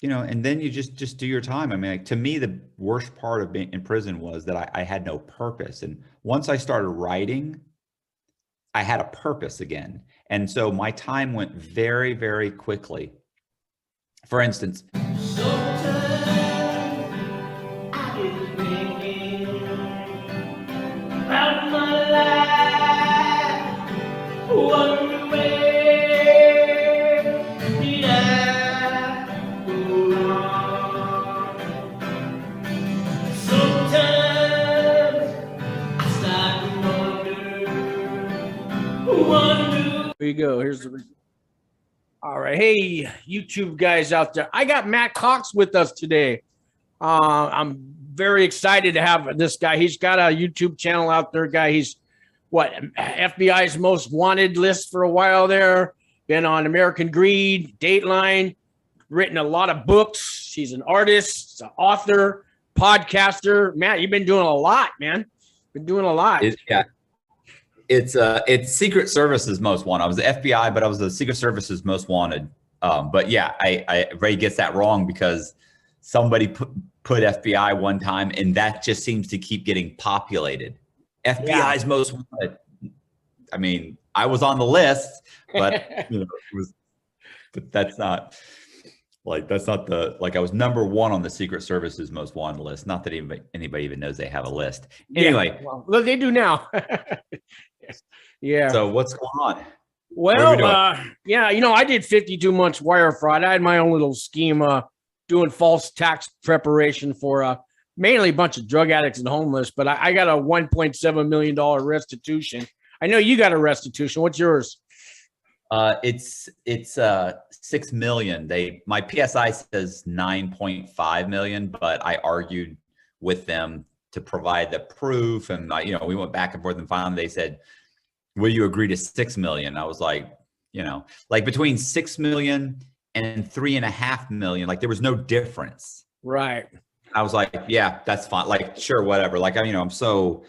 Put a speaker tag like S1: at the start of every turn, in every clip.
S1: and then you just do your time. I mean, like, to me, the worst part of being in prison was that I had no purpose. And once I started writing, I had a purpose again. And so my time went very, very quickly. For instance,
S2: Here you go. Here's the. All right. Hey, YouTube guys out there. I got Matt Cox with us today. I'm very excited to have this guy. He's got a YouTube channel out there, guy. He's what, FBI's most wanted list for a while there. Been on American Greed, Dateline, written a lot of books. He's an artist, an author, podcaster. Matt, you've been doing a lot, man. Been doing a lot.
S1: It's Secret Service's most wanted. I was the FBI, but I was the Secret Service's most wanted. But yeah, Ray gets that wrong because somebody put FBI one time, and that just seems to keep getting populated. FBI's most wanted. I mean, I was on the list, but but that's not I was number one on the Secret Service's most wanted list. Not that anybody even knows they have a list. Anyway,
S2: well, they do now. Yeah.
S1: So what's going on?
S2: Well, yeah, I did 52 months wire fraud. I had my own little scheme doing false tax preparation for mainly a bunch of drug addicts and homeless, but I got a $1.7 million restitution. I know you got a restitution. What's yours?
S1: It's 6 million. My PSI says 9.5 million, but I argued with them to provide the proof, and we went back and forth, and finally they said, will you agree to 6 million? I was like, between 6 million and 3.5 million, like there was no difference.
S2: Right.
S1: I was like, yeah, that's fine. Like, sure, whatever. Like, I'm so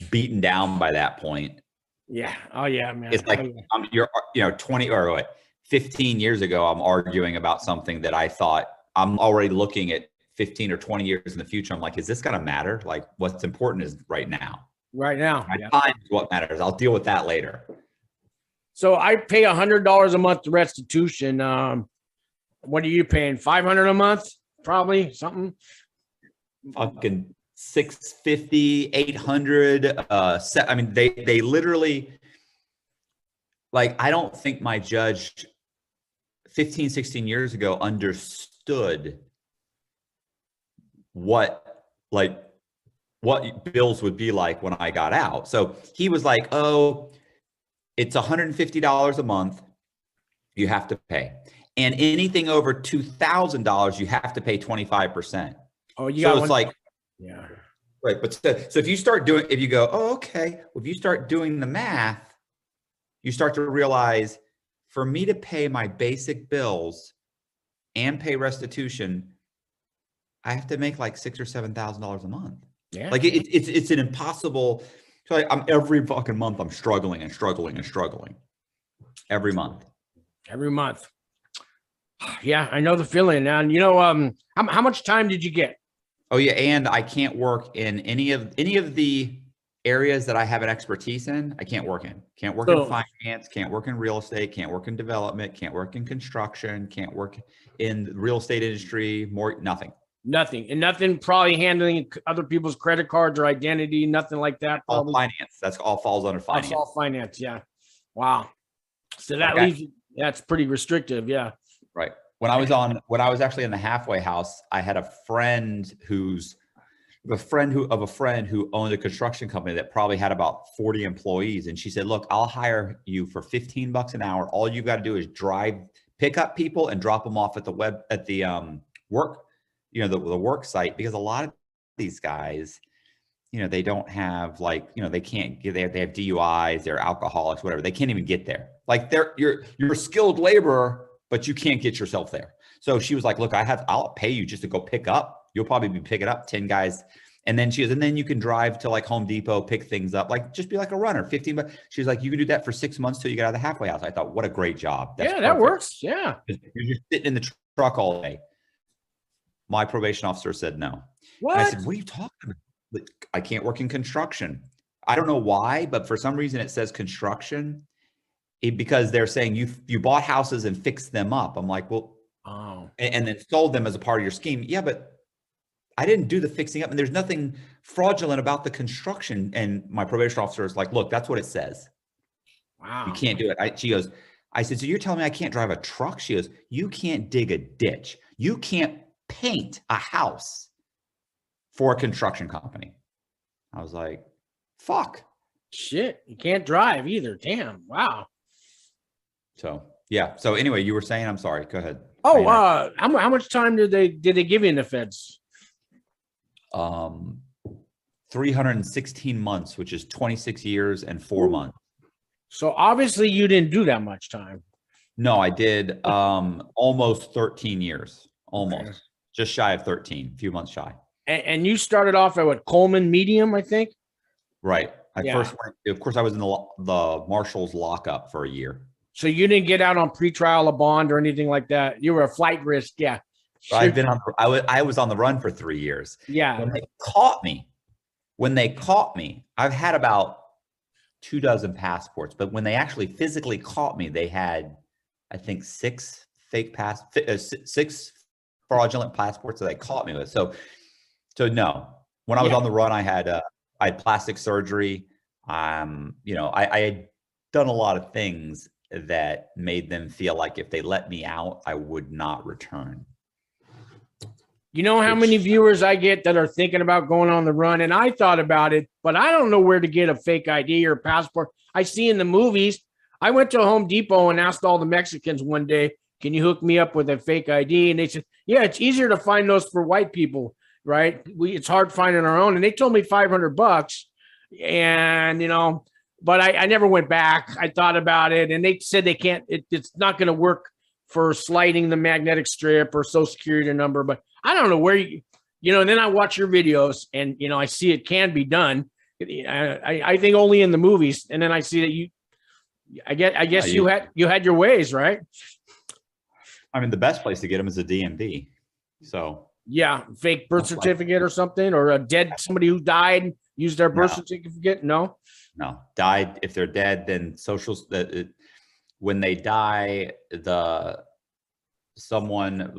S1: beaten down by that point.
S2: Yeah. Oh yeah, man.
S1: It's like, you're 20 or what, 15 years ago, I'm arguing about something that I thought I'm already looking at 15 or 20 years in the future. I'm like, is this going to matter? Like, what's important is right now.
S2: Right now.
S1: My time is what matters. I'll deal with that later.
S2: So I pay $100 a month restitution. What are you paying? $500 a month? Probably something.
S1: Fucking 650, 800. I mean, they literally, like, I don't think my judge 15, 16 years ago understood what bills would be like when I got out. So he was like, oh, it's $150 a month you have to pay. And anything over $2,000, you have to pay 25%.
S2: Oh,
S1: it's like,
S2: yeah.
S1: Right. But so if you go, oh, okay. Well, if you start doing the math, you start to realize, for me to pay my basic bills and pay restitution, I have to make like $6,000 or $7,000 a month.
S2: Yeah.
S1: Like it's an impossible. So I'm every fucking month I'm struggling every month.
S2: Every month. Yeah, I know the feeling. And how much time did you get?
S1: Oh yeah, and I can't work in any of the areas that I have an expertise in. I can't work in. Can't work in finance. Can't work in real estate. Can't work in development. Can't work in construction. Can't work in the real estate industry. Nothing.
S2: Nothing. And nothing probably handling other people's credit cards or identity, nothing like that.
S1: All finance. That's all falls under finance.
S2: That's all finance. Yeah. Wow. So that leaves, that's pretty restrictive. Yeah.
S1: Right. When I was actually in the halfway house, I had a friend who owned a construction company that probably had about 40 employees. And she said, look, I'll hire you for $15 an hour. All you got to do is pick up people and drop them off at the work, the work site, because a lot of these guys, they don't have they can't get there. They have DUIs, they're alcoholics, whatever. They can't even get there. Like you're a skilled laborer, but you can't get yourself there. So she was like, look, I'll pay you just to go pick up. You'll probably be picking up 10 guys. And then and then you can drive to like Home Depot, pick things up, like just be like a runner, 15. But she's like, you can do that for 6 months till you get out of the halfway house. I thought, what a great job.
S2: That works. Yeah.
S1: You're just sitting in the truck all day. My probation officer said no.
S2: What?
S1: And I said, what are you talking about? Like, I can't work in construction. I don't know why, but for some reason it says construction because they're saying you bought houses and fixed them up. I'm like, well,
S2: Oh,
S1: and then sold them as a part of your scheme. Yeah, but I didn't do the fixing up, and there's nothing fraudulent about the construction. And my probation officer is like, look, that's what it says.
S2: wow.
S1: You can't do it. She goes, I said, so you're telling me I can't drive a truck? She goes, you can't dig a ditch. You can't paint a house for a construction company. I was like, fuck.
S2: Shit, you can't drive either. Damn. Wow.
S1: So yeah. So anyway, you were saying, I'm sorry. Go ahead.
S2: Oh, how much time did they give you in the feds?
S1: 316 months, which is 26 years and 4 months.
S2: So obviously you didn't do that much time.
S1: No, I did almost 13 years, almost.
S2: Okay.
S1: Just shy of 13, a few months shy.
S2: And you started off at what, Coleman Medium, I think?
S1: Right. I
S2: Yeah.
S1: first went, of course, I was in the Marshals lockup for a year.
S2: So you didn't get out on pretrial, a bond, or anything like that. You were a flight risk, yeah.
S1: So I've been on. I was on the run for 3 years.
S2: Yeah.
S1: When they caught me, I've had about 24 passports. But when they actually physically caught me, they had, I think, 6 fraudulent passports that they caught me with. So no. When I was on the run, I had plastic surgery. You know, I had done a lot of things that made them feel like if they let me out, I would not return.
S2: You know how many viewers I get that are thinking about going on the run? And I thought about it, but I don't know where to get a fake ID or passport. I see in the movies. I went to Home Depot and asked all the Mexicans one day, can you hook me up with a fake ID? And they said, yeah, it's easier to find those for white people, right? It's hard finding our own. And they told me $500. And, you know, but I never went back. I thought about it, and they said they can't, it's not going to work for sliding the magnetic strip or social security number, but I don't know where you know, and then I watch your videos and, you know, I see it can be done. I think only in the movies. And then I see that I guess you had your ways, right?
S1: I mean, the best place to get them is a DMV. So
S2: yeah, fake birth certificate or something, or somebody who died, used their birth certificate. No,
S1: died. If they're dead, then when they die,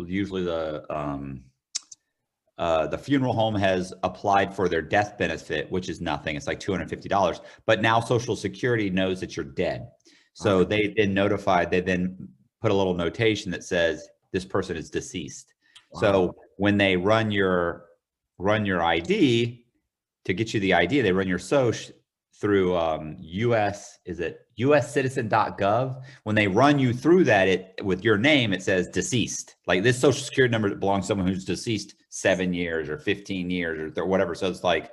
S1: usually the funeral home has applied for their death benefit, which is nothing. It's like $250. But now Social Security knows that you're dead. So they then put a little notation that says this person is deceased. Wow. So when they run your ID, to get you the ID, they run your social through uscitizen.gov. When they run you through that, with your name, it says deceased. Like this social security number that belongs to someone who's deceased 7 years or 15 years or whatever. So it's like,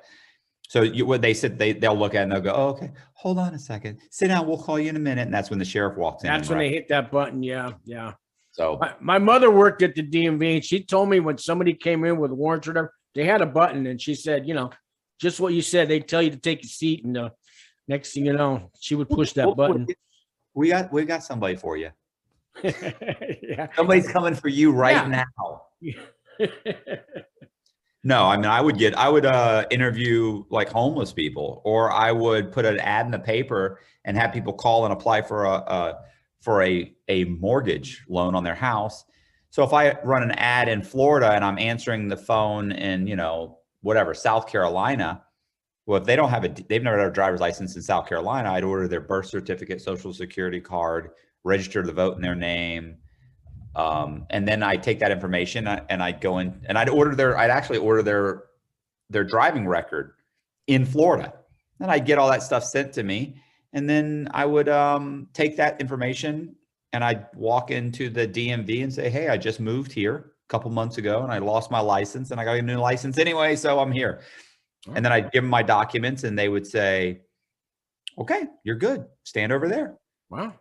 S1: what they said, they'll look at it and they'll go, oh, okay, hold on a second, sit down, we'll call you in a minute. And that's when the sheriff walks in.
S2: That's when they hit that button. Yeah.
S1: So
S2: my mother worked at the DMV, and she told me when somebody came in with warrants or whatever, they had a button, and she said, you know, just what you said, they tell you to take a seat, and next thing you know, she would push that button.
S1: We got somebody for you.
S2: Yeah.
S1: Somebody's coming for you right now. No, I mean, I would interview like homeless people, or I would put an ad in the paper and have people call and apply for a mortgage loan on their house. So if I run an ad in Florida and I'm answering the phone in, you know, whatever, South Carolina, well, if they've never had a driver's license in South Carolina, I'd order their birth certificate, social security card, register to vote in their name. And then I take that information and I'd go in and I'd actually order their driving record in Florida. And I'd get all that stuff sent to me. And then I would take that information and I'd walk into the DMV and say, hey, I just moved here a couple months ago and I lost my license and I got a new license anyway, so I'm here. And then I'd give them my documents and they would say, okay, you're good. Stand over there.
S2: Wow.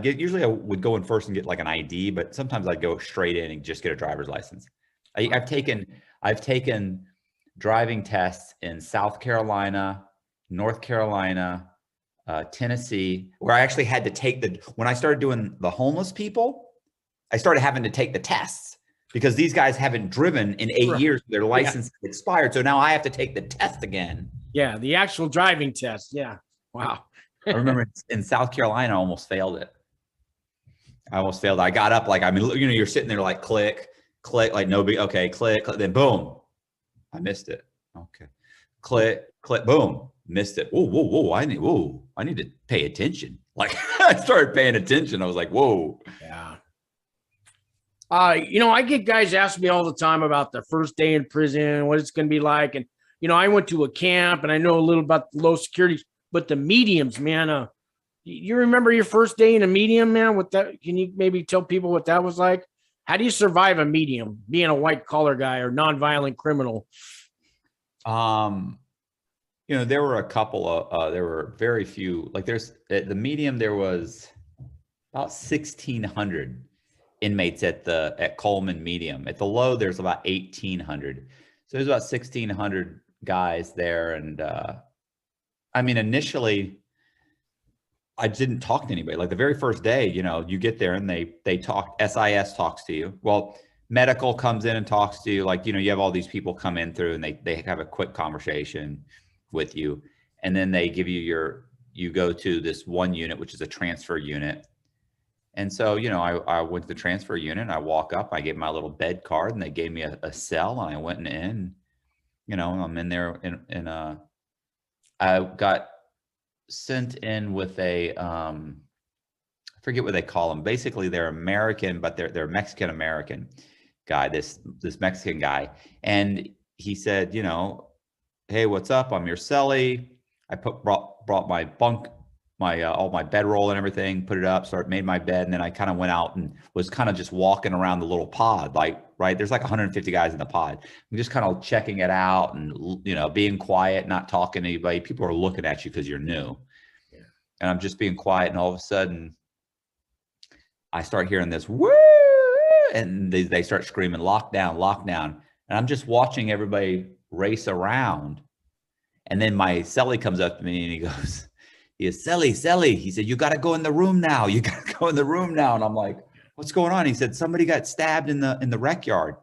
S1: Usually I would go in first and get like an ID, but sometimes I'd go straight in and just get a driver's license. I've taken driving tests in South Carolina, North Carolina, Tennessee, where I actually had to take when I started doing the homeless people, I started having to take the tests. because these guys haven't driven in 8 years. Their license expired. So now I have to take the test again.
S2: Yeah. The actual driving test. Yeah. Wow.
S1: I remember in South Carolina, I almost failed it. I got up, like, I mean, you know, you're sitting there like click, like no big, okay, click, then boom, I missed it. Okay. Click, boom, missed it. Whoa. I need to pay attention. Like I started paying attention. I was like, whoa.
S2: Yeah. You know, I get guys ask me all the time about the first day in prison, what it's going to be like. And, you know, I went to a camp and I know a little about the low security, but the mediums, man, you remember your first day in a medium, man? What that? Can you maybe tell people what that was like? How do you survive a medium, being a white collar guy or nonviolent criminal?
S1: You know, there were a couple of, there were very few, like there's at the medium, there was about 1,600 inmates at Coleman medium. At the low, there's about 1,800. So there's about 1,600 guys there. And, I mean, initially, I didn't talk to anybody. Like the very first day, you know, you get there and they talk, SIS talks to you. Well, medical comes in and talks to you. Like, you know, you have all these people come in through and they have a quick conversation with you. And then they give you you go to this one unit, which is a transfer unit. And so, you know, I went to the transfer unit and I walk up, I gave my little bed card and they gave me a cell and I went in, you know, I'm in there I got sent in with a, I forget what they call them. Basically they're American, but they're Mexican-American guy, this Mexican guy. And he said, you know, hey, what's up? I'm your cellie. I brought my bunk, all my bedroll and everything, put it up, made my bed. And then I kind of went out and was kind of just walking around the little pod, like, right. There's like 150 guys in the pod. I'm just kind of checking it out and, you know, being quiet, not talking to anybody. People are looking at you because you're new. Yeah. And I'm just being quiet. And all of a sudden I start hearing this woo, and they start screaming, lockdown, lockdown. And I'm just watching everybody race around. And then my cellie comes up to me and he goes, cellie. He said, you got to go in the room now. You got to go in the room now. And I'm like, what's going on? He said, somebody got stabbed in the rec yard.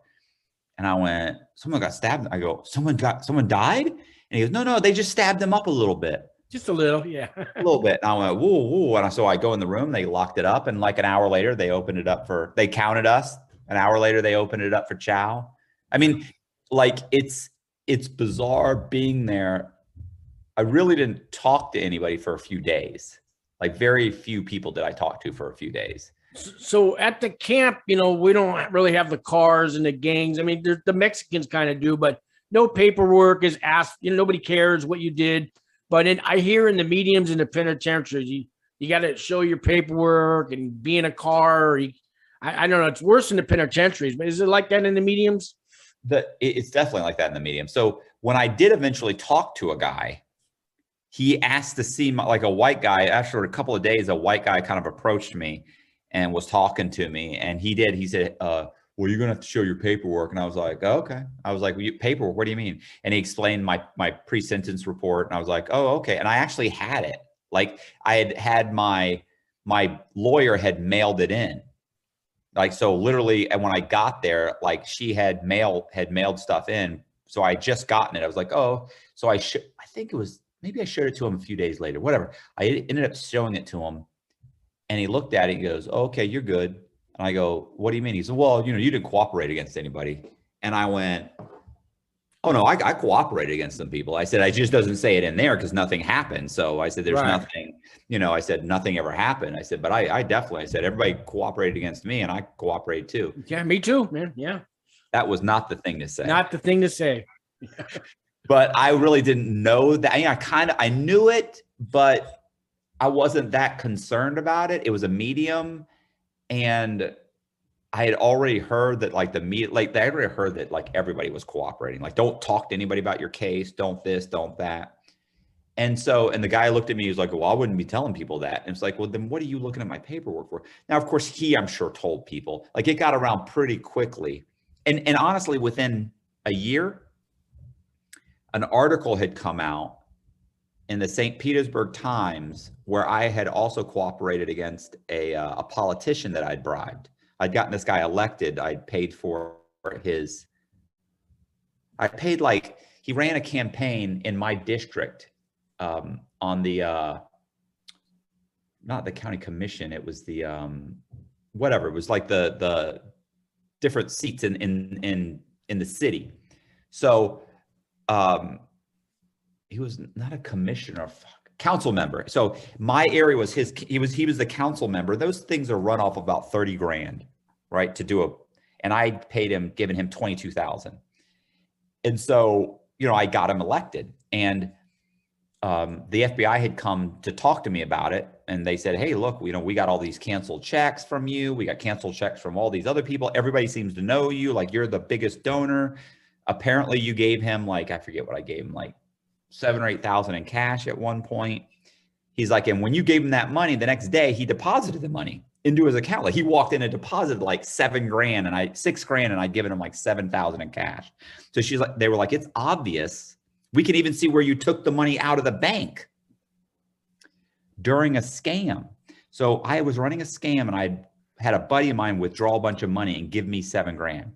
S1: And I went, someone got stabbed. I go, someone died? And he goes, no, they just stabbed them up a little bit.
S2: Just a little, yeah.
S1: A little bit. And I went, whoa. And so I go in the room, they locked it up. And like an hour later, they opened it up they counted us. An hour later, they opened it up for chow. I mean, like it's bizarre being there. I really didn't talk to anybody for a few days. Like very few people did I talk to for a few days.
S2: So at the camp, you know, we don't really have the cars and the gangs. I mean, the Mexicans kind of do, but no paperwork is asked. You know, nobody cares what you did. But I hear in the mediums and the penitentiaries, you got to show your paperwork and be in a car. I don't know. It's worse in the penitentiaries, but is it like that in the mediums?
S1: It's definitely like that in the medium. So when I did eventually talk to a guy, he asked to see like a white guy. After a couple of days, a white guy kind of approached me and was talking to me. And he said, well, you're going to have to show your paperwork. And I was like, oh, okay. I was like, paperwork, what do you mean? And he explained my pre-sentence report. And I was like, oh, okay. And I actually had it. Like I had my lawyer had mailed it in. Like, so literally, and when I got there, like she had mailed stuff in. So I just gotten it. I was like, oh, so I think it was, maybe I showed it to him a few days later, whatever. I ended up showing it to him and he looked at it. He goes, oh, okay, you're good. And I go, what do you mean? He said, well, you know, you didn't cooperate against anybody. And I went, oh no, I cooperated against some people. I said, I just doesn't say it in there because nothing happened. So I said, there's nothing, you know, I said, nothing ever happened. I said, but I definitely, I said, everybody cooperated against me and I cooperated too.
S2: Yeah, me too, man. Yeah.
S1: That was not the thing to say.
S2: Not the thing to say.
S1: But I really didn't know that. I knew it, but I wasn't that concerned about it. It was a medium, and I had already heard that like I already heard that like everybody was cooperating. Like, don't talk to anybody about your case. Don't this, don't that. And so, and the guy looked at me, he was like, well, I wouldn't be telling people that. And it's like, well, then what are you looking at my paperwork for? Now, of course, I'm sure told people. Like, it got around pretty quickly. And honestly, within a year, an article had come out in the St. Petersburg Times where I had also cooperated against a politician that I'd bribed. I'd gotten this guy elected. I'd paid for like, he ran a campaign in my district on the, not the county commission. It was the, whatever. It was like the different seats in the city. So he was not a commissioner, council member. So my area was he was the council member. Those things are run off about 30 grand, right? To do and I paid him, giving him 22,000. And so, you know, I got him elected, and the FBI had come to talk to me about it. And they said, hey, look, you know, we got all these canceled checks from you. We got canceled checks from all these other people. Everybody seems to know you. Like, you're the biggest donor. Apparently you gave him, like, I forget what I gave him, like 7,000 or 8,000 in cash at one point. He's like, and when you gave him that money, the next day he deposited the money into his account. Like, he walked in and deposited like 6 grand, and I'd given him like 7,000 in cash. So she's like, they were like, it's obvious. We can even see where you took the money out of the bank during a scam. So I was running a scam, and I had a buddy of mine withdraw a bunch of money and give me 7 grand.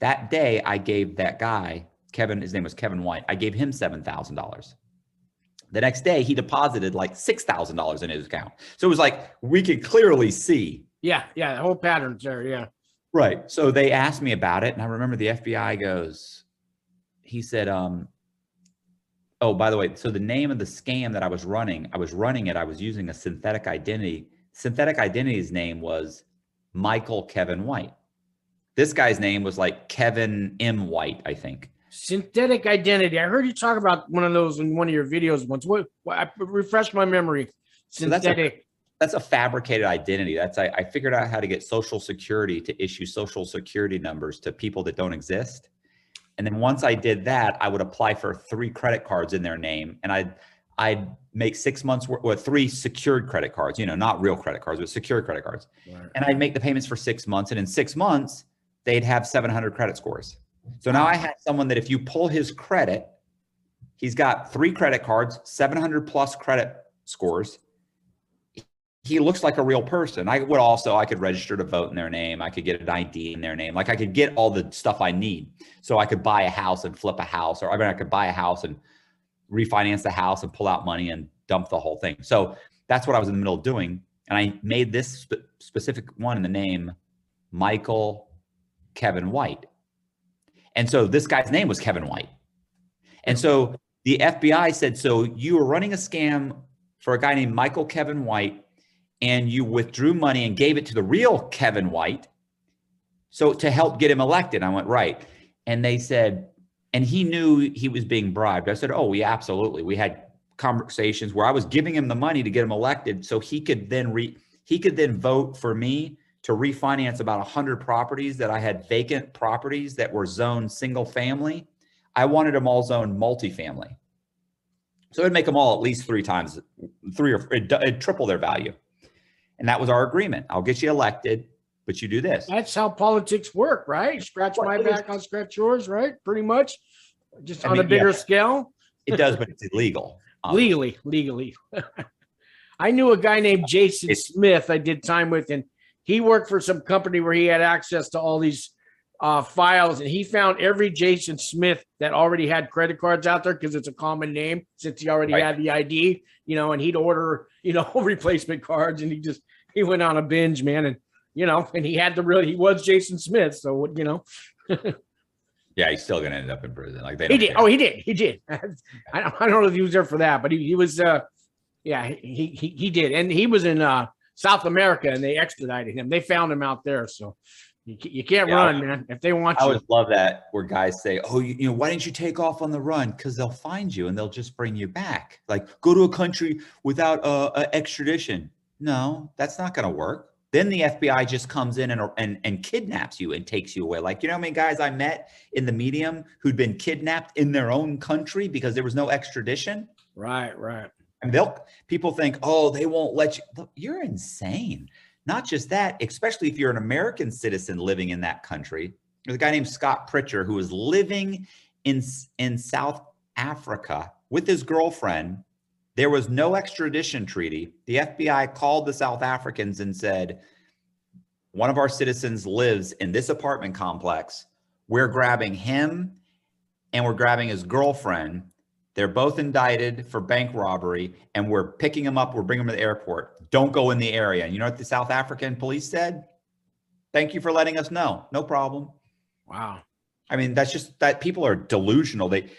S1: That day I gave that guy, Kevin, his name was Kevin White, I gave him $7,000. The next day he deposited like $6,000 in his account. So it was like, we could clearly see.
S2: Yeah. The whole pattern's there. Yeah.
S1: Right. So they asked me about it. And I remember the FBI goes, he said, oh, by the way, so the name of the scam that I was using a synthetic identity. Synthetic identity's name was Michael Kevin White. This guy's name was like Kevin M. White, I think. Synthetic
S2: identity. I heard you talk about one of those in one of your videos once. What refresh my memory. Synthetic.
S1: So that's a fabricated identity. I figured out how to get Social Security to issue Social Security numbers to people that don't exist. And then once I did that, I would apply for 3 credit cards in their name, and I'd make 6 months worth, or 3 secured credit cards, you know, not real credit cards, but secured credit cards. Right. And I'd make the payments for 6 months, and in 6 months, they'd have 700 credit scores. So now I have someone that if you pull his credit, he's got 3 credit cards, 700 plus credit scores. He looks like a real person. I could register to vote in their name. I could get an ID in their name. Like, I could get all the stuff I need. So I could buy a house and flip a house, or I could buy a house and refinance the house and pull out money and dump the whole thing. So that's what I was in the middle of doing. And I made this specific one in the name, Michael Kevin White. And so this guy's name was Kevin White. And so the FBI said, so you were running a scam for a guy named Michael Kevin White, and you withdrew money and gave it to the real Kevin White, so to help get him elected. I went, right. And they said, and he knew he was being bribed. I said, oh, yeah, absolutely. We had conversations where I was giving him the money to get him elected so he could then vote for me to refinance about 100 properties that I had, vacant properties that were zoned single family. I wanted them all zoned multifamily. So it'd make them all at least 3 times, it'd triple their value. And that was our agreement. I'll get you elected, but you do this.
S2: That's how politics work, right? Scratch my back, I'll scratch yours, right? Pretty much, just on a bigger scale.
S1: It does, but it's illegal.
S2: Legally. I knew a guy named Jason Smith I did time with, and he worked for some company where he had access to all these files, and he found every Jason Smith that already had credit cards out there, because it's a common name since he already had the ID, you know, and he'd order, you know, replacement cards, and he went on a binge, man. And, you know, and he was Jason Smith. So, you know,
S1: yeah, he's still going to end up in prison. Like,
S2: he did. Oh, he did. I don't know if he was there for that, but he was, he did. And he was in South America, and they extradited him. They found him out there. So you can't run, man. If they want you.
S1: I always love that where guys say, oh, you know, why didn't you take off on the run? Because they'll find you and they'll just bring you back. Like, go to a country without extradition. No, that's not going to work. Then the FBI just comes in and kidnaps you and takes you away. Like, you know how many guys I met in the medium who'd been kidnapped in their own country because there was no extradition?
S2: Right.
S1: And people think, oh, they won't let you. Look, you're insane. Not just that, especially if you're an American citizen living in that country. There's a guy named Scott Pritchard who was living in South Africa with his girlfriend. There was no extradition treaty. The FBI called the South Africans and said, one of our citizens lives in this apartment complex. We're grabbing him and we're grabbing his girlfriend. They're both indicted for bank robbery and we're picking him up. We're bringing him to the airport. Don't go in the area. And you know what the South African police said? Thank you for letting us know. No problem.
S2: Wow.
S1: I mean, that's just that people are delusional. They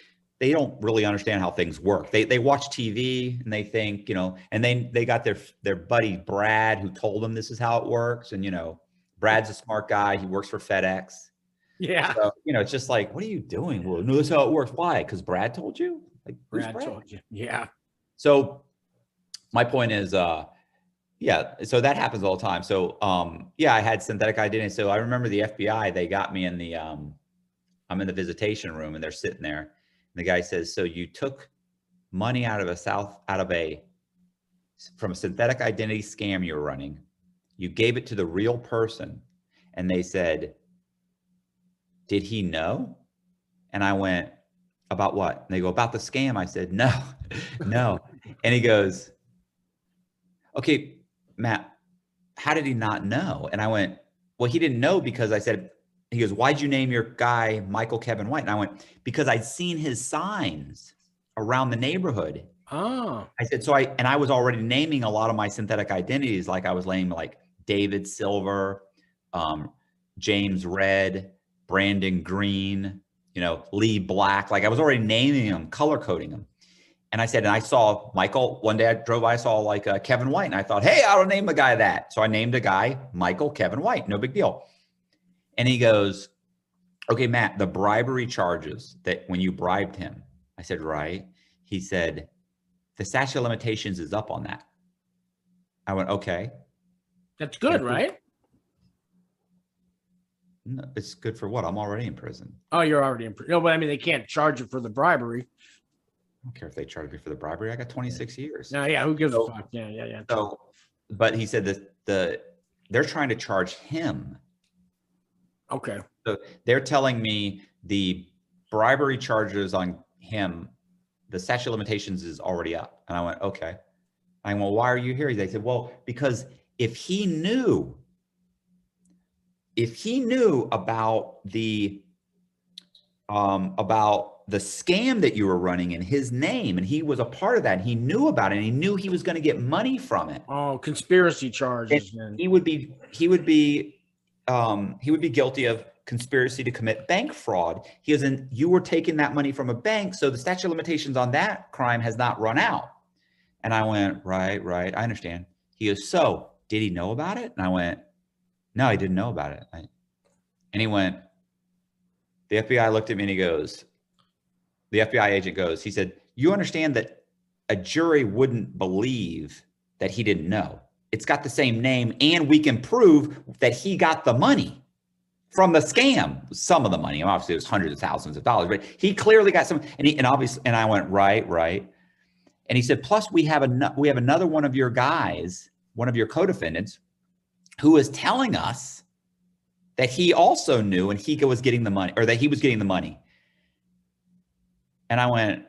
S1: don't really understand how things work. They watch TV and they think, you know, and they got their buddy Brad who told them this is how it works. And, you know, Brad's a smart guy. He works for FedEx.
S2: Yeah.
S1: So, you know, it's just like, what are you doing? Well, no, this is how it works. Why? Because Brad told you? Like,
S2: Brad told you. Yeah.
S1: So my point is, yeah, so that happens all the time. So, yeah, I had synthetic identity. So I remember the FBI, they got me in the, I'm in the visitation room and they're sitting there. And the guy says, so you took money from a synthetic identity scam you were running. You gave it to the real person. And they said, did he know? And I went, about what? And they go, about the scam. I said, no, no. And he goes, okay, Matt, how did he not know? And I went, well, he didn't know because I said, he goes, why'd you name your guy Michael Kevin White? And I went, because I'd seen his signs around the neighborhood.
S2: Oh.
S1: I said, so I was already naming a lot of my synthetic identities. Like I was naming like David Silver, James Red, Brandon Green, you know, Lee Black. Like I was already naming them, color coding them. And I said, and I saw Michael, one day I drove by, I saw like Kevin White. And I thought, hey, I'll name a guy that. So I named a guy, Michael Kevin White, no big deal. And he goes, okay, Matt, the bribery charges that when you bribed him. I said, right. He said, the statute of limitations is up on that. I went, okay.
S2: That's good, right?
S1: No, it's good for what? I'm already in prison.
S2: Oh, you're already in prison. No, but I mean, they can't charge you for the bribery.
S1: I don't care if they charge me for the bribery. I got 26 years.
S2: No, yeah, who gives a fuck? Yeah, yeah, yeah.
S1: So, but he said that they're trying to charge him.
S2: Okay.
S1: So they're telling me the bribery charges on him, the statute of limitations is already up. And I went, okay. I went, well, why are you here? They said, well, because if he knew about the scam that you were running in his name, and he was a part of that, and he knew about it, and he knew he was going to get money from it.
S2: Oh, conspiracy charges.
S1: He would be guilty of conspiracy to commit bank fraud. You were taking that money from a bank, so the statute of limitations on that crime has not run out. And I went, right, I understand. He goes, so did he know about it? And I went, no, he didn't know about it. And he went, the FBI looked at me and he goes, the FBI agent goes, he said, you understand that a jury wouldn't believe that he didn't know. It's got the same name and we can prove that he got the money from the scam, some of the money. Obviously it was hundreds of thousands of dollars, but he clearly got some, and obviously, and I went, right. And he said, plus we have another one of your guys, one of your co-defendants who is telling us that he also knew and he was getting the money, or that he was getting the money. And I went,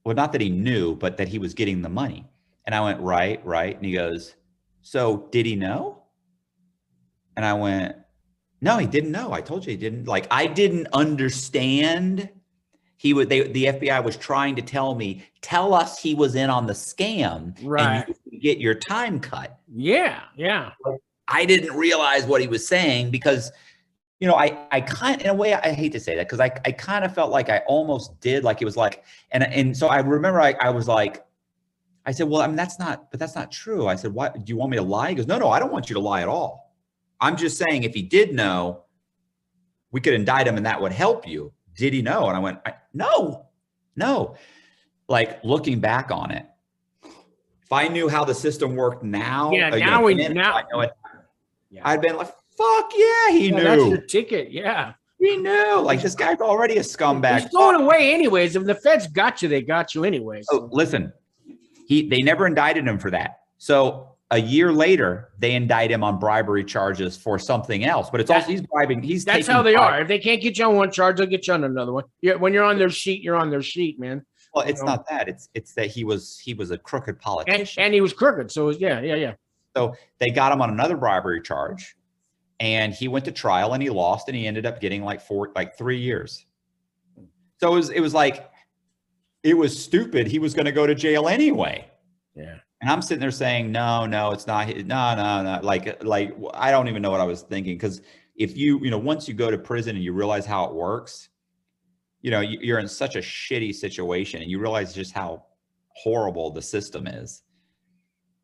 S1: well, not that he knew, but that he was getting the money. And I went, right. And he goes, so did he know? And I went, no, he didn't know. I told you he didn't. Like, I didn't understand. The FBI was trying to tell us he was in on the scam,
S2: right?
S1: And you get your time cut.
S2: Yeah.
S1: I didn't realize what he was saying because, you know, I kind of, in a way, I hate to say that because I kind of felt like I almost did, like it was like, and so I remember I was like, I said, well, I mean, that's not true. I said, what, do you want me to lie? He goes, no, I don't want you to lie at all. I'm just saying if he did know, we could indict him and that would help you. Did he know? And I went, no. Like looking back on it, if I knew how the system worked now, I'd been like, fuck yeah, he knew.
S2: That's your ticket. Yeah.
S1: He knew. Like this guy's already a scumbag.
S2: He's going away anyways. If the feds got you, they got you anyways.
S1: So listen, they never indicted him for that. So a year later, they indict him on bribery charges for something else. But it's also he's bribing. That's
S2: how they are. If they can't get you on one charge, they'll get you on another one. When you're on their sheet, you're on their sheet, man.
S1: Well, it's not that. It's that he was a crooked politician.
S2: And he was crooked. So yeah.
S1: So they got him on another bribery charge. and he went to trial and he lost, and he ended up getting like 3 years. So it was like, it was stupid. He was going to go to jail anyway.
S2: Yeah.
S1: And I'm sitting there saying, no, it's not. No. Like, I don't even know what I was thinking. Cause if once you go to prison and you realize how it works, you're in such a shitty situation, and you realize just how horrible the system is.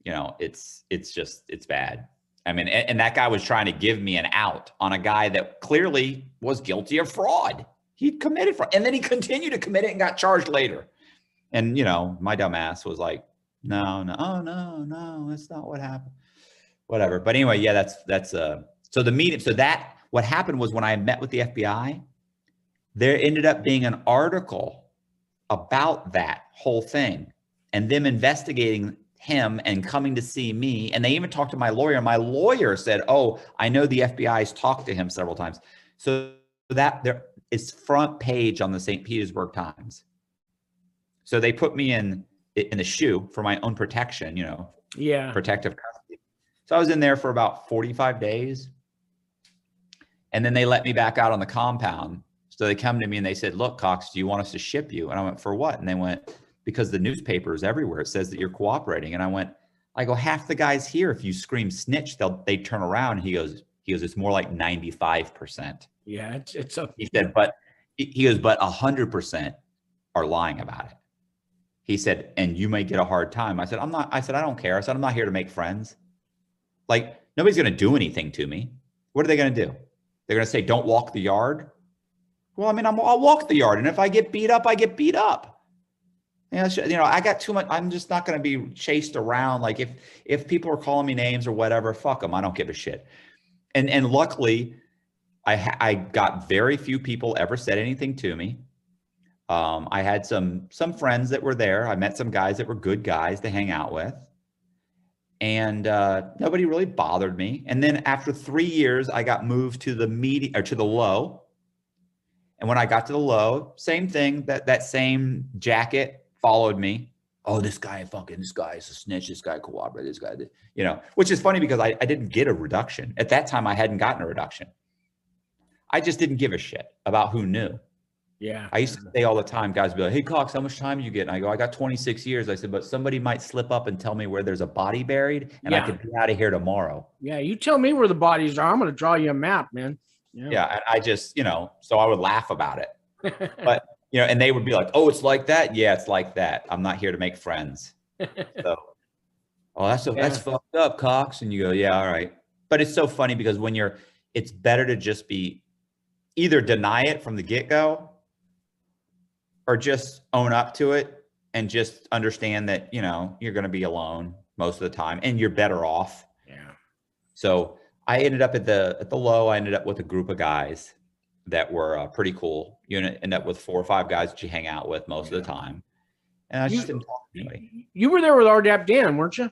S1: It's bad. I mean, and that guy was trying to give me an out on a guy that clearly was guilty of fraud. He'd committed fraud, and then he continued to commit it and got charged later. And, my dumb ass was like, no, that's not what happened. Whatever. But anyway, yeah, so the meeting, what happened was when I met with the FBI, there ended up being an article about that whole thing and them investigating him and coming to see me. And they even talked to my lawyer. My lawyer said, oh, I know the FBI's talked to him several times. So that there is front page on the St. Petersburg Times. So they put me in the shoe for my own protection, protective custody. So I was in there for about 45 days. And then they let me back out on the compound. So they come to me and they said, look, Cox, do you want us to ship you? And I went, for what? And they went, because the newspaper is everywhere. It says that you're cooperating. And I go, half the guys here, if you scream snitch, they turn around. And he goes, it's more like 95%.
S2: Yeah,
S1: he said, but 100% are lying about it. He said, and you may get a hard time. I said, I don't care. I said, I'm not here to make friends. Like, nobody's going to do anything to me. What are they going to do? They're going to say, don't walk the yard. Well, I mean, I'll walk the yard. And if I get beat up, I get beat up. I got too much. I'm just not going to be chased around. Like if people are calling me names or whatever, fuck them. I don't give a shit. And luckily I got very few people ever said anything to me. I had some friends that were there. I met some guys that were good guys to hang out with. And nobody really bothered me. And then after 3 years, I got moved to to the low. And when I got to the low, same thing, that same jacket followed me. Oh, this guy is a snitch. This guy cooperated. This guy, which is funny because I didn't get a reduction. At that time, I hadn't gotten a reduction. I just didn't give a shit about who knew.
S2: Yeah.
S1: I used to say all the time, guys would be like, hey, Cox, how much time do you get? And I go, I got 26 years. I said, but somebody might slip up and tell me where there's a body buried, and I could be out of here tomorrow.
S2: Yeah, you tell me where the bodies are. I'm going to draw you a map, man.
S1: Yeah, and I just, so I would laugh about it. But, and they would be like, oh, it's like that? Yeah, it's like that. I'm not here to make friends. So, that's fucked up, Cox. And you go, yeah, all right. But it's so funny because it's better to just be either deny it from the get-go or just own up to it and just understand that, you're going to be alone most of the time and you're better off.
S2: Yeah.
S1: So I ended up at the low. I ended up with a group of guys that were pretty cool. You end up with 4 or 5 guys that you hang out with most of the time. And I just didn't talk to anybody.
S2: You were there with RDAP Dan, weren't you?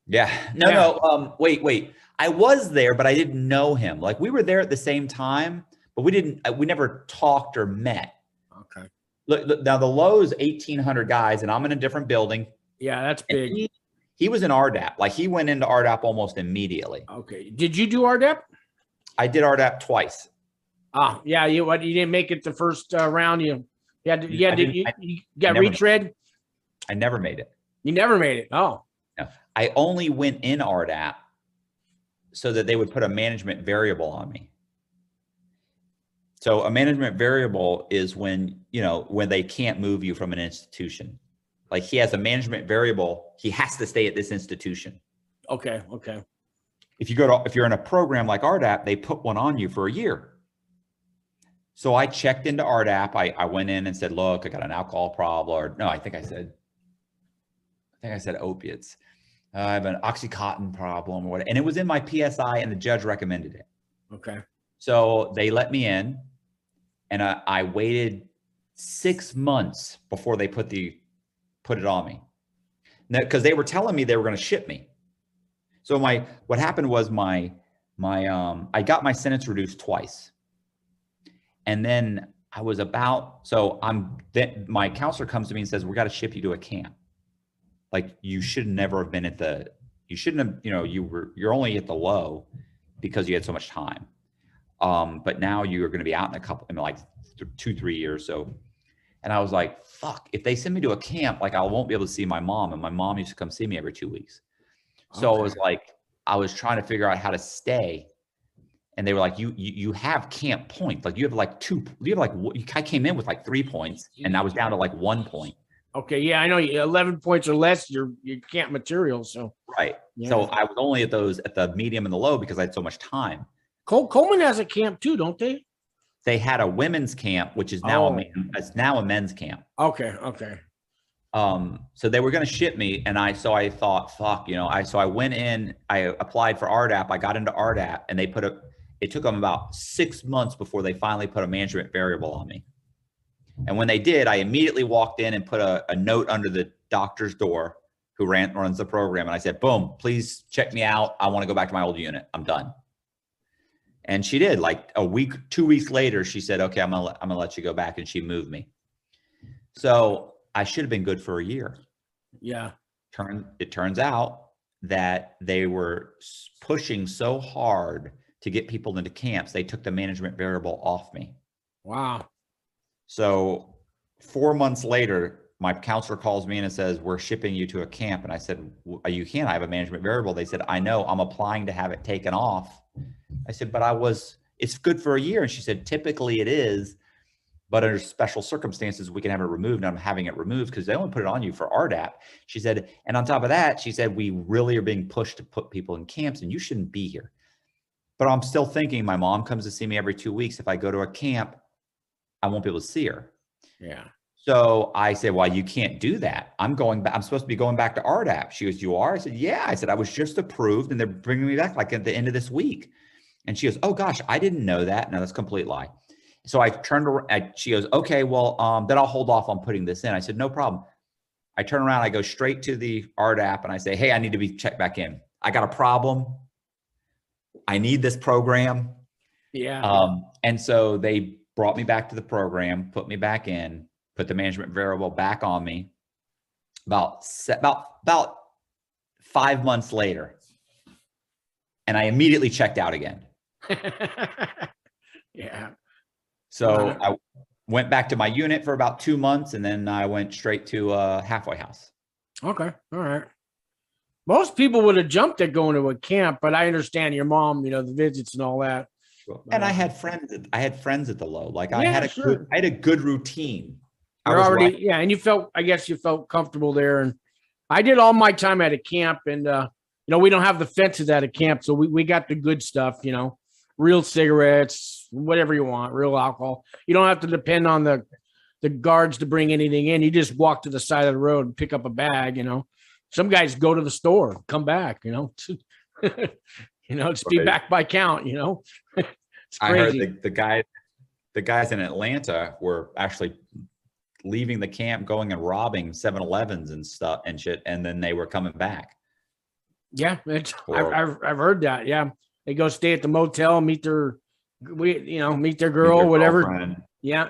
S1: Yeah. No. Wait. I was there, but I didn't know him. Like, we were there at the same time, but we never talked or met.
S2: Okay.
S1: Look, now the low is 1,800 guys, and I'm in a different building.
S2: Yeah, that's big.
S1: He was in RDAP. Like, he went into RDAP almost immediately.
S2: Okay. Did you do RDAP?
S1: I did RDAP twice.
S2: Ah, yeah. You didn't make it the first round. You got retread.
S1: I never made it.
S2: You never made it. Oh.
S1: No, I only went in RDAP so that they would put a management variable on me. So a management variable is when they can't move you from an institution. Like, he has a management variable. He has to stay at this institution.
S2: Okay.
S1: If you're in a program like RDAP, they put one on you for a year. So I checked into RDAP. I went in and said, look, I got an alcohol problem. Or no, I think I said opiates. I have an Oxycontin problem or whatever. And it was in my PSI, and the judge recommended it.
S2: Okay.
S1: So they let me in, and I waited 6 months before they put it on me. Because they were telling me they were going to ship me. So what happened was I got my sentence reduced twice. And then my counselor comes to me and says, we got to ship you to a camp. Like, you should never have been you're only at the low because you had so much time. But now you're going to be out in a couple, in like 2-3 years. So, and I was like, fuck, if they send me to a camp, like I won't be able to see my mom. And my mom used to come see me every 2 weeks. So
S2: Okay.
S1: I was like, I was trying to figure out how to stay. And they were like, you have camp points. Like you have like I came in with like 3 points and I was down to like 1 point.
S2: Okay. Yeah, I know 11 points or less, you can't material. So,
S1: Right.
S2: Yeah.
S1: So I was only at the medium and the low because I had so much time.
S2: Coleman has a camp too, don't they?
S1: They had a women's camp, which is now it's now a men's camp.
S2: Okay. Okay.
S1: So they were going to ship me, and I thought, fuck, you know, I went in, I applied for RDAP, I got into RDAP, and it took them about 6 months before they finally put a management variable on me. And when they did, I immediately walked in and put a note under the doctor's door who runs the program. And I said, boom, please check me out. I want to go back to my old unit. I'm done. And she did. Like a week, 2 weeks later, she said, okay, I'm gonna let you go back. And she moved me. So I should have been good for a year.
S2: Yeah.
S1: It turns out that they were pushing so hard to get people into camps, they took the management variable off me.
S2: Wow.
S1: So 4 months later, my counselor calls me in and says, we're shipping you to a camp. And I said, you can't, I have a management variable. They said, I know, I'm applying to have it taken off. I said, but it's good for a year. And she said, typically it is, but under special circumstances, we can have it removed. And I'm having it removed because they only put it on you for RDAP. She said, and on top of that, she said, we really are being pushed to put people in camps and you shouldn't be here. But I'm still thinking, my mom comes to see me every 2 weeks. If I go to a camp, I won't be able to see her.
S2: Yeah.
S1: So I said, well, you can't do that. I'm supposed to be going back to RDAP. She goes, you are? I said, yeah. I said, I was just approved and they're bringing me back like at the end of this week. And she goes, oh gosh, I didn't know that. No, that's a complete lie. So I turned around, she goes, okay, well, then I'll hold off on putting this in. I said, no problem. I turn around, I go straight to the RDAP and I say, hey, I need to be checked back in. I got a problem. I need this program.
S2: Yeah.
S1: And so they brought me back to the program, put me back in, put the management variable back on me about 5 months later. And I immediately checked out again.
S2: Yeah.
S1: So I went back to my unit for about 2 months and then I went straight to a halfway house.
S2: Okay. All right. Most people would have jumped at going to a camp, but I understand your mom, the visits and all that.
S1: And I had friends at the low. Like
S2: Yeah,
S1: I had
S2: sure.
S1: a good routine.
S2: You're already, yeah. And I guess you felt comfortable there. And I did all my time at a camp and, we don't have the fences at a camp. So we got the good stuff, real cigarettes, whatever you want, real alcohol. You don't have to depend on the guards to bring anything in. You just walk to the side of the road and pick up a bag, Some guys go to the store, come back, just be back by count, It's crazy.
S1: I heard the guys in Atlanta were actually leaving the camp, going and robbing 7-Elevens and stuff and shit, and then they were coming back.
S2: Yeah, I've heard that. Yeah, they go stay at the motel, meet their girl, whatever.
S1: Girlfriend.
S2: Yeah.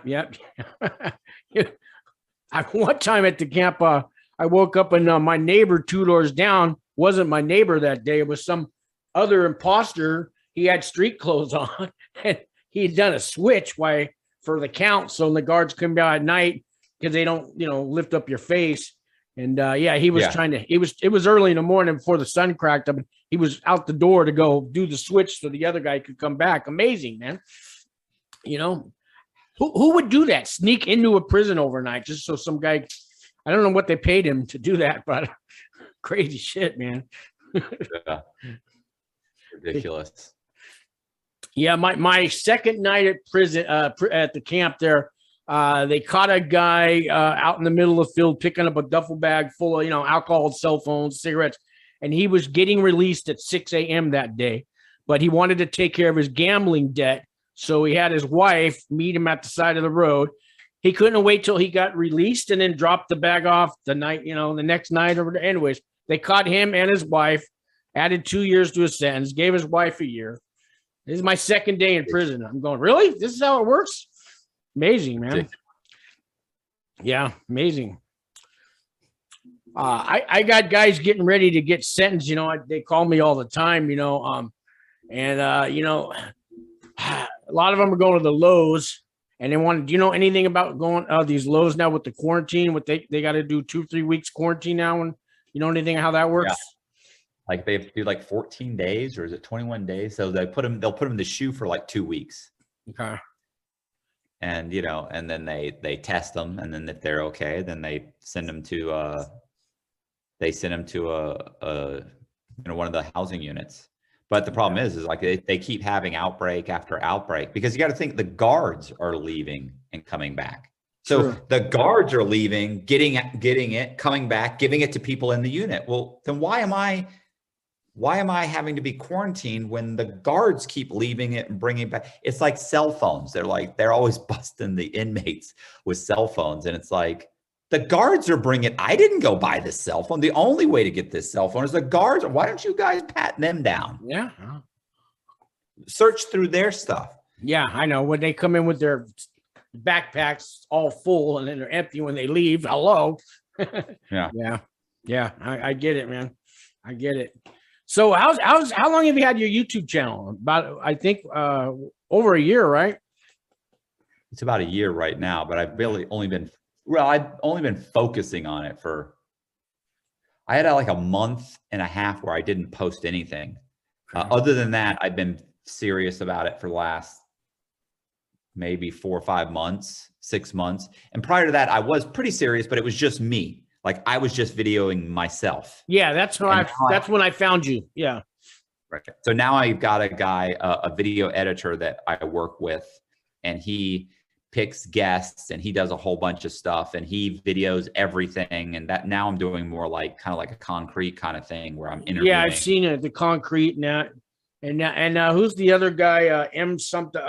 S2: One time at the camp, I woke up and my neighbor 2 doors down wasn't my neighbor that day. It was some other imposter. He had street clothes on and he had done a switch for the count. So the guards come down at night because they don't, lift up your face. And he was it was early in the morning before the sun cracked up. He was out the door to go do the switch so the other guy could come back. Amazing, man. Who would do that? Sneak into a prison overnight just so some guy, I don't know what they paid him to do that, but crazy shit, man.
S1: Yeah. Ridiculous.
S2: Yeah, my second night at prison, at the camp there, they caught a guy out in the middle of the field picking up a duffel bag full of, alcohol, cell phones, cigarettes, and he was getting released at 6 a.m. that day, but he wanted to take care of his gambling debt, so he had his wife meet him at the side of the road. He couldn't wait till he got released and then dropped the bag off the night, the next night. Or anyways, they caught him and his wife, added 2 years to his sentence, gave his wife a year. This is my second day in prison. I'm going, really? This is how it works? Amazing, man. Yeah, amazing. I got guys getting ready to get sentenced. They call me all the time. And, you know, a lot of them are going to the Lowe's and they want, do you know anything about going these Lowe's now with the quarantine? What they got to do 2-3 weeks quarantine now. And you know anything how that works?
S1: Yeah. Like they have to do like 14 days or is it 21 days? So they'll put them in the shoe for like 2 weeks.
S2: Okay.
S1: And, you know, and then they test them. And then if they're okay, then they send them to, you know, one of the housing units. But the problem is like they keep having outbreak after outbreak because you got to think the guards are leaving and coming back. So
S2: True.
S1: the guards are leaving, getting it, coming back, giving it to people in the unit. Well, then why am I having to be quarantined when the guards keep leaving it and bringing it back? It's like cell phones. They're always busting the inmates with cell phones. And it's like, the guards are bringing it. I didn't go buy this cell phone. The only way to get this cell phone is the guards. Why don't you guys pat them down?
S2: Yeah.
S1: Search through their stuff.
S2: Yeah, I know. When they come in with their backpacks all full and then they're empty when they leave. Hello.
S1: Yeah.
S2: Yeah. I get it, man. I get it. So how long have you had your YouTube channel? About, I think, over a year, right?
S1: It's about a year right now, but I've only been focusing on it I had like a month and a half where I didn't post anything. Other than that, I've been serious about it for the last maybe 4 or 5 months, 6 months. And prior to that, I was pretty serious, but it was just me. Like I was just videoing myself.
S2: Yeah, that's when I found you. Yeah.
S1: Right. So now I've got a guy, a video editor that I work with, and he picks guests and he does a whole bunch of stuff and he videos everything. And that now I'm doing more like kind of like a concrete kind of thing where I'm interviewing.
S2: Yeah, I've seen it, the concrete now. And who's the other guy? M something.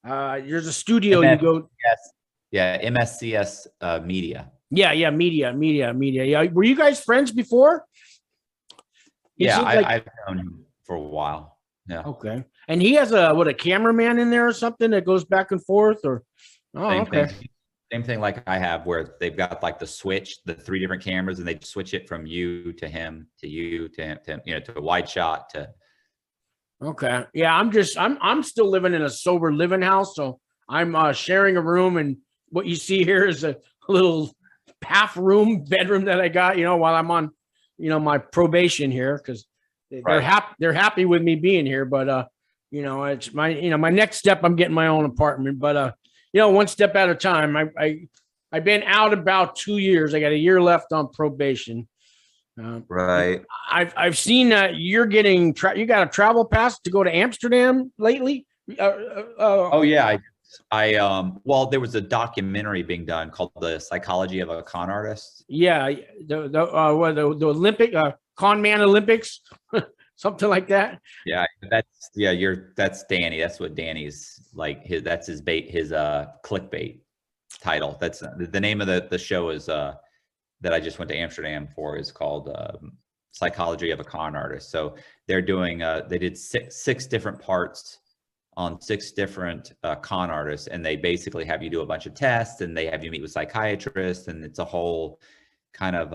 S2: There's a studio you go.
S1: Yes. Yeah, MSCS Media.
S2: Yeah, media. Yeah, were you guys friends before?
S1: Yeah, I've known him for a while. Yeah.
S2: Okay. And he has a cameraman in there or something that goes back and forth, or
S1: Same thing like I have, where they've got like the switch, the 3 different cameras, and they switch it from you to him to you to him to, you know, to a wide shot to.
S2: Okay. Yeah, I'm still living in a sober living house, so I'm sharing a room, and what you see here is a little half room bedroom that I got, you know, while I'm on, you know, my probation here, because they're happy with me being here, but you know, it's my next step. I'm getting my own apartment, but you know, one step at a time. I've been out about 2 years. I got a year left on probation.
S1: Right.
S2: I've seen that you're getting you got a travel pass to go to Amsterdam lately.
S1: Oh yeah, well, there was a documentary being done called The Psychology of a Con Artist.
S2: Yeah, the Olympic Con Man Olympics, something like that.
S1: Yeah, that's Danny. That's what Danny's like. That's his clickbait title. That's the name of the show is that I just went to Amsterdam for is called Psychology of a Con Artist. So they're doing they did six different parts on 6 different con artists, and they basically have you do a bunch of tests, and they have you meet with psychiatrists, and it's a whole kind of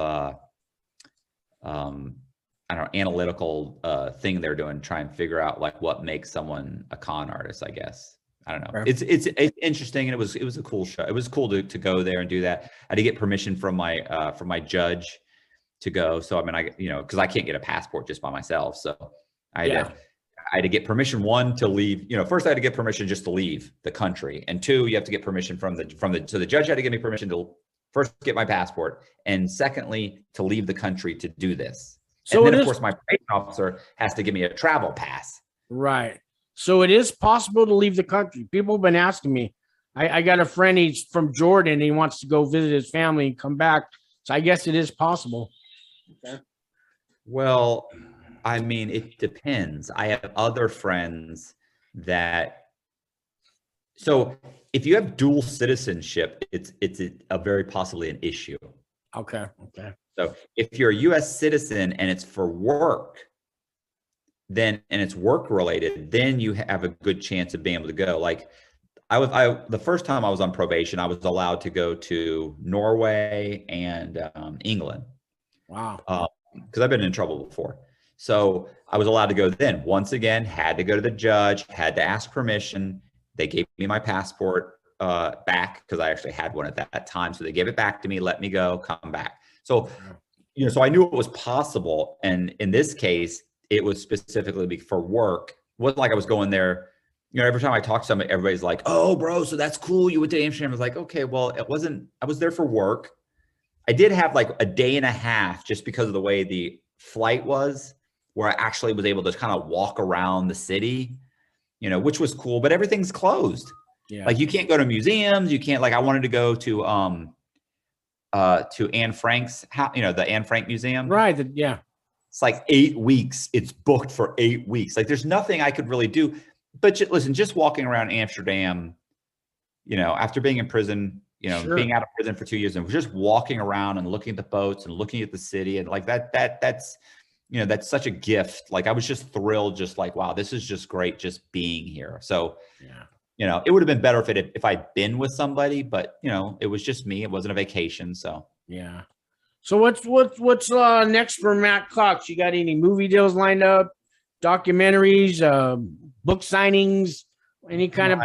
S1: I don't know, analytical thing they're doing, try and figure out like what makes someone a con artist, I guess. I don't know. Right. It's interesting, and it was a cool show. It was cool to go there and do that. I had to get permission from my judge to go. So I mean, because I can't get a passport just by myself, so I had to get permission, 1, to leave. First I had to get permission just to leave the country, and 2, you have to get permission so the judge had to give me permission to first get my passport, and secondly to leave the country to do this. So and then of course my probation officer has to give me a travel pass.
S2: Right. So it is possible to leave the country. People have been asking me. I got a friend, he's from Jordan. He wants to go visit his family and come back. So I guess it is possible. Okay.
S1: Well, I mean, it depends. I have other friends so if you have dual citizenship, it's a very possibly an issue.
S2: Okay.
S1: So if you're a U.S. citizen and it's for work, and it's work related, then you have a good chance of being able to go. Like the first time I was on probation, I was allowed to go to Norway and England.
S2: Wow.
S1: Because I've been in trouble before. So I was allowed to go then. Once again, had to go to the judge, had to ask permission. They gave me my passport back because I actually had one at that time. So they gave it back to me, let me go, come back. So, so I knew it was possible. And in this case, it was specifically for work. It wasn't like I was going there. Every time I talk to somebody, everybody's like, "Oh, bro, so that's cool. You went to Amsterdam." I was like, "Okay, well, it wasn't. I was there for work. I did have like a day and a half just because of the way the flight was, where I actually was able to kind of walk around the city, which was cool. But everything's closed.
S2: Yeah.
S1: Like you can't go to museums. You can't. Like I wanted to go to Anne Frank's, the Anne Frank Museum.
S2: Right. Yeah.
S1: It's like 8 weeks. It's booked for 8 weeks. Like there's nothing I could really do. But listen, just walking around Amsterdam, after being in prison,
S2: Sure.
S1: being out of prison for 2 years and just walking around and looking at the boats and looking at the city and like that's such a gift. Like I was just thrilled, just like, wow, this is just great just being here. So, it would have been better if I'd been with somebody, but it was just me. It wasn't a vacation. So,
S2: yeah. So what's next for Matt Cox? You got any movie deals lined up, documentaries, book signings, any kind of?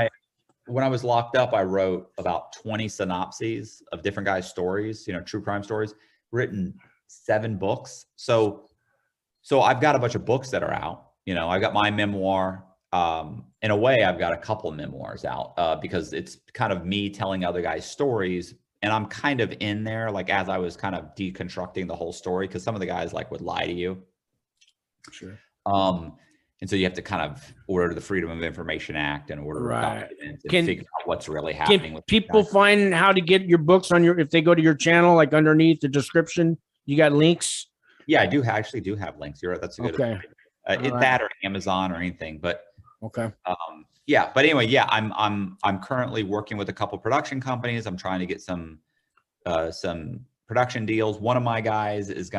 S1: When I was locked up, I wrote about 20 synopses of different guys' stories, true crime stories, written 7 books. So I've got a bunch of books that are out. I've got my memoir. In a way, I've got a couple of memoirs out because it's kind of me telling other guys' stories. And I'm kind of in there, like as I was kind of deconstructing the whole story, because some of the guys like would lie to you.
S2: Sure.
S1: And so you have to kind of order the Freedom of Information Act and order documents and figure out what's really happening.
S2: Can people find how to get your books on if they go to your channel, like underneath the description, you got links?
S1: Yeah, I actually do have links. You're right. That's a good.
S2: Okay.
S1: That or Amazon or anything, but
S2: okay.
S1: Yeah, but anyway, yeah, I'm currently working with a couple production companies. I'm trying to get some production deals. One of my guys is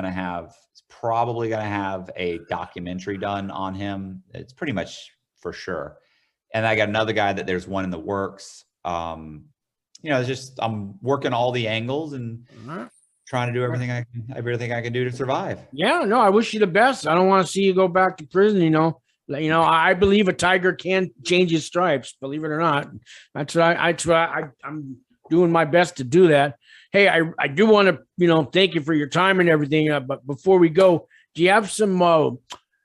S1: probably going to have a documentary done on him. It's pretty much for sure. And I got another guy that there's one in the works. It's just, I'm working all the angles and trying to do everything I can do to survive.
S2: Yeah, no, I wish you the best. I don't want to see you go back to prison, I believe a tiger can change his stripes, believe it or not. That's what I'm doing my best to do that. Hey, I do want to, thank you for your time and everything. But before we go, do you have some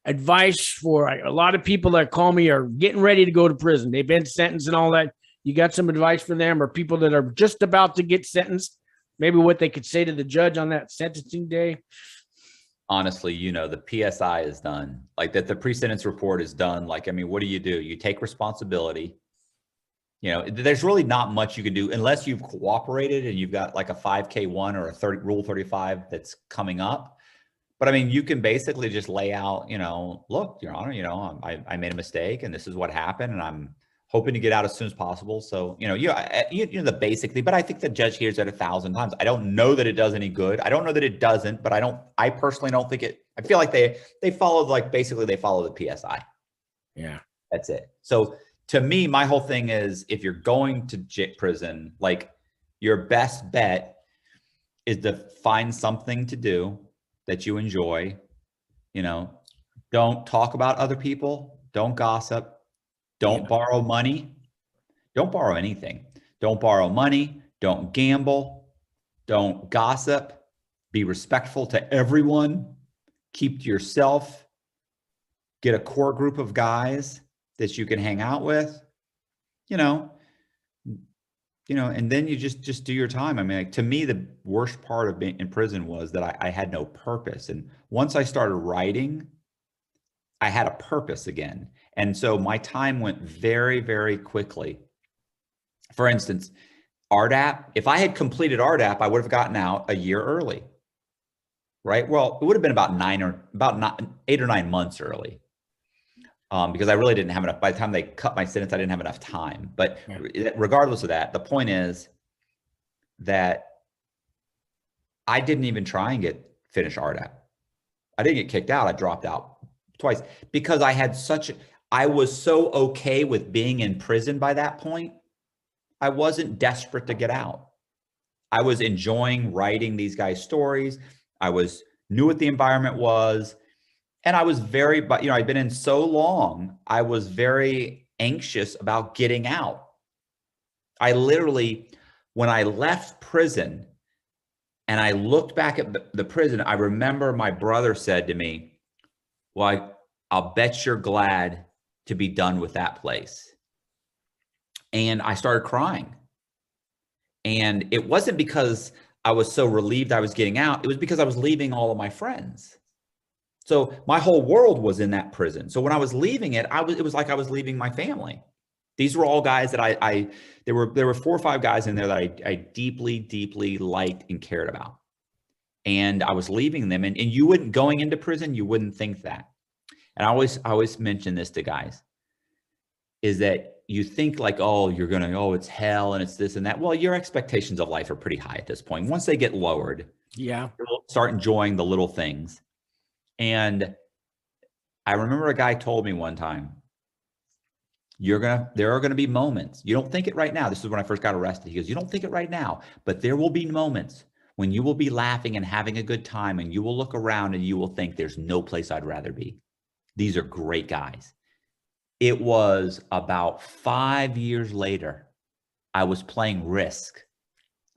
S2: advice for a lot of people that call me are getting ready to go to prison? They've been sentenced and all that. You got some advice for them, or people that are just about to get sentenced? Maybe what they could say to the judge on that sentencing day?
S1: Honestly, the PSI is done. Like that, the pre-sentence report is done. Like, I mean, what do? You take responsibility. There's really not much you can do unless you've cooperated and you've got like a 5K1 or a Rule 35 that's coming up. But I mean, you can basically just lay out, look, Your Honor, I made a mistake and this is what happened, and I'm hoping to get out as soon as possible. So, the basic thing, but I think the judge hears it 1,000 times. I don't know that it does any good. I don't know that it doesn't, but I personally don't think I feel like they followed, they follow the PSI.
S2: Yeah.
S1: That's it. So to me, my whole thing is, if you're going to prison, like your best bet is to find something to do that you enjoy. Don't talk about other people. Don't gossip. Don't borrow money. Don't borrow anything. Don't borrow money. Don't gamble. Don't gossip. Be respectful to everyone. Keep to yourself. Get a core group of guys that you can hang out with, and then you just do your time. I mean, like, to me, the worst part of being in prison was that I had no purpose. And once I started writing, I had a purpose again. And so my time went very, very quickly. For instance, RDAP, if I had completed RDAP, I would have gotten out a year early, right? Well, it would have been about 8 or 9 months early. Because I really didn't have enough. By the time they cut my sentence, I didn't have enough time. But regardless of that, the point is that I didn't even try and finish RDAP. I didn't get kicked out. I dropped out twice because I was so okay with being in prison by that point. I wasn't desperate to get out. I was enjoying writing these guys' stories. I knew what the environment was. And I was very, but you know, I'd been in so long, I was very anxious about getting out. I literally, when I left prison and I looked back at the prison, I remember my brother said to me, well, I'll bet you're glad to be done with that place. And I started crying. And it wasn't because I was so relieved I was getting out. It was because I was leaving all of my friends. So my whole world was in that prison. So when I was leaving it, it was like I was leaving my family. These were all guys that there were 4 or 5 guys in there that I deeply, deeply liked and cared about. And I was leaving them, and you wouldn't, going into prison, you wouldn't think that. And I always mention this to guys, is that you think like, oh, you're going to, oh, it's hell and it's this and that. Well, your expectations of life are pretty high at this point. Once they get lowered,
S2: yeah,
S1: you'll start enjoying the little things. And I remember a guy told me one time, there are going to be moments. You don't think it right now. This is when I first got arrested. He goes, you don't think it right now, but there will be moments when you will be laughing and having a good time, and you will look around and you will think there's no place I'd rather be. These are great guys. It was about 5 years later, I was playing Risk,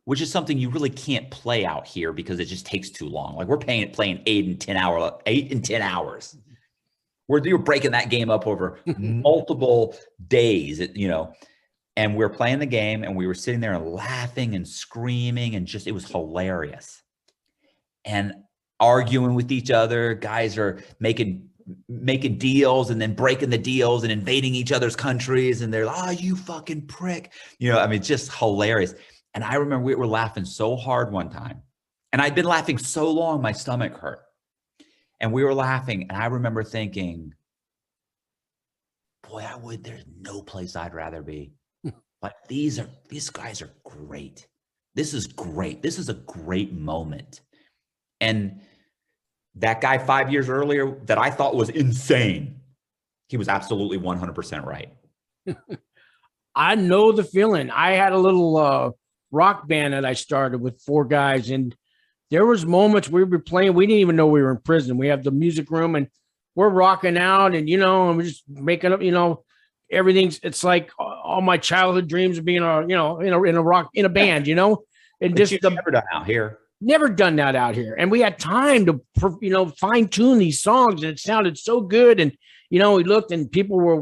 S1: which is something you really can't play out here because it just takes too long. Like we're playing 8 and 10 hours. You're breaking that game up over multiple days, you know, and we're playing the game and we were sitting there and laughing and screaming and it was hilarious. And arguing with each other, guys are making deals and then breaking the deals and invading each other's countries. And they're like, oh, you fucking prick. You know, I mean, just hilarious. And I remember we were laughing so hard one time, and I'd been laughing so long, my stomach hurt. And we were laughing, and I remember thinking, boy, there's no place I'd rather be. But these guys are great. This is great. This is a great moment. And that guy 5 years earlier that I thought was insane, he was absolutely 100% right.
S2: I know the feeling. I had a little rock band that I started with 4 guys, and there was moments we were playing. We didn't even know we were in prison. We have the music room and we're rocking out, and, you know, and we're just making up, you know, it's like all my childhood dreams of being in a band, you know, and
S1: but just never done out here.
S2: Never done that out here. And we had time to, you know, fine tune these songs, and it sounded so good. And, you know, we looked and people were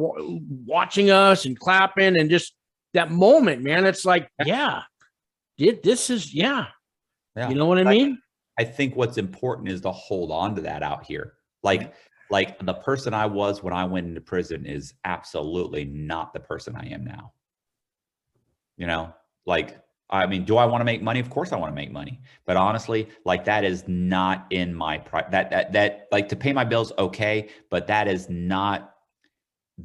S2: watching us and clapping, and just that moment, man, it's like, yeah. You know what I mean?
S1: I think what's important is to hold on to that out here. Like the person I was when I went into prison is absolutely not the person I am now. You know, like, I mean, do I want to make money? Of course I want to make money. But honestly, like, that is not in my, that like, to pay my bills, okay. But that is not in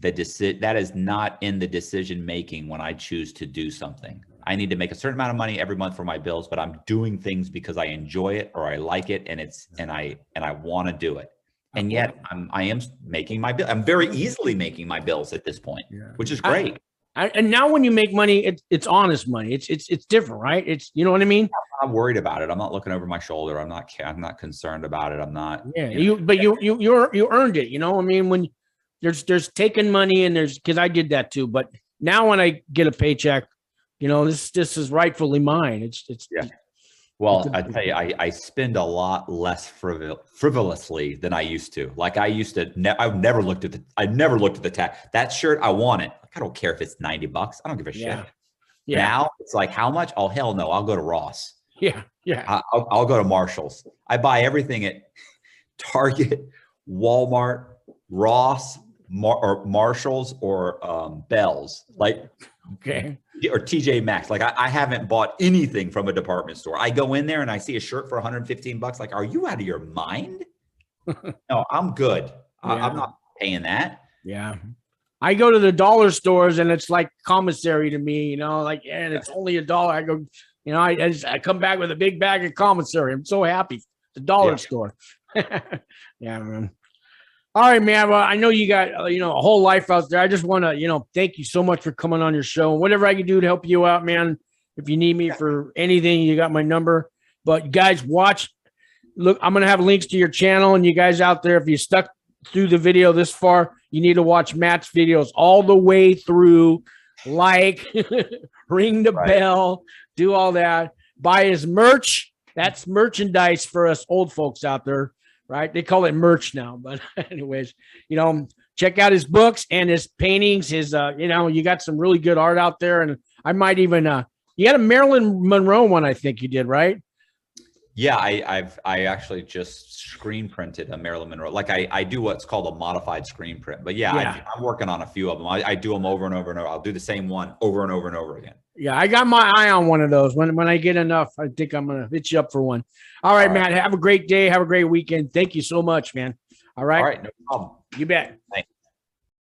S1: the decision making when I choose to do something. I need to make a certain amount of money every month for my bills, but I'm doing things because I enjoy it or I like it, and I want to do it. And yet I am making my bill. I'm very easily making my bills at this point, which is great.
S2: And now when you make money, it's honest money. It's different, right? It's, you know what I mean?
S1: I'm not worried about it. I'm not looking over my shoulder. I'm not concerned about it. I'm not.
S2: Yeah. You earned it. You know, I mean, when there's taking money and because I did that too. But now when I get a paycheck, you know, this is rightfully mine. It's
S1: yeah. Well, I tell you, I spend a lot less frivolously than I used to. Like I used to, I never looked at the tax. That shirt, I want it. I don't care if it's $90. I don't give a shit. Yeah. Now it's like, how much? Oh, hell no. I'll go to Ross.
S2: Yeah. Yeah.
S1: I'll go to Marshall's. I buy everything at Target, Walmart, Ross, or Marshall's, or Bell's. Like,
S2: okay.
S1: Or TJ Maxx. Like I haven't bought anything from a department store. I go in there and I see a shirt for $115. Like, are you out of your mind? No, I'm good. Yeah. I'm not paying that.
S2: Yeah. I go to the dollar stores and it's like commissary to me, you know, like, and it's only $1. I go, you know, I come back with a big bag of commissary. I'm so happy. The dollar store. Yeah, man. All right, man. Well, I know you got, you know, a whole life out there. I just want to, you know, thank you so much for coming on your show. Whatever I can do to help you out, man. If you need me for anything, you got my number. But guys, watch. Look, I'm going to have links to your channel, and you guys out there, if you stuck through the video this far, you need to watch Matt's videos all the way through, like, ring the bell, do all that, buy his merch. That's merchandise for us old folks out there, right? They call it merch now, but anyways, you know, check out his books and his paintings, his, you know, you got some really good art out there. And I might even, you had a Marilyn Monroe one, I think you did, right?
S1: Yeah, I actually just screen printed a Marilyn Monroe. Like I do what's called a modified screen print. But yeah. I'm working on a few of them. I do them over and over and over. I'll do the same one over and over and over again.
S2: Yeah, I got my eye on one of those. When I get enough, I think I'm gonna hit you up for one. All right, Matt. Have a great day. Have a great weekend. Thank you so much, man. All right.
S1: All right, no problem.
S2: You bet.
S1: Thanks.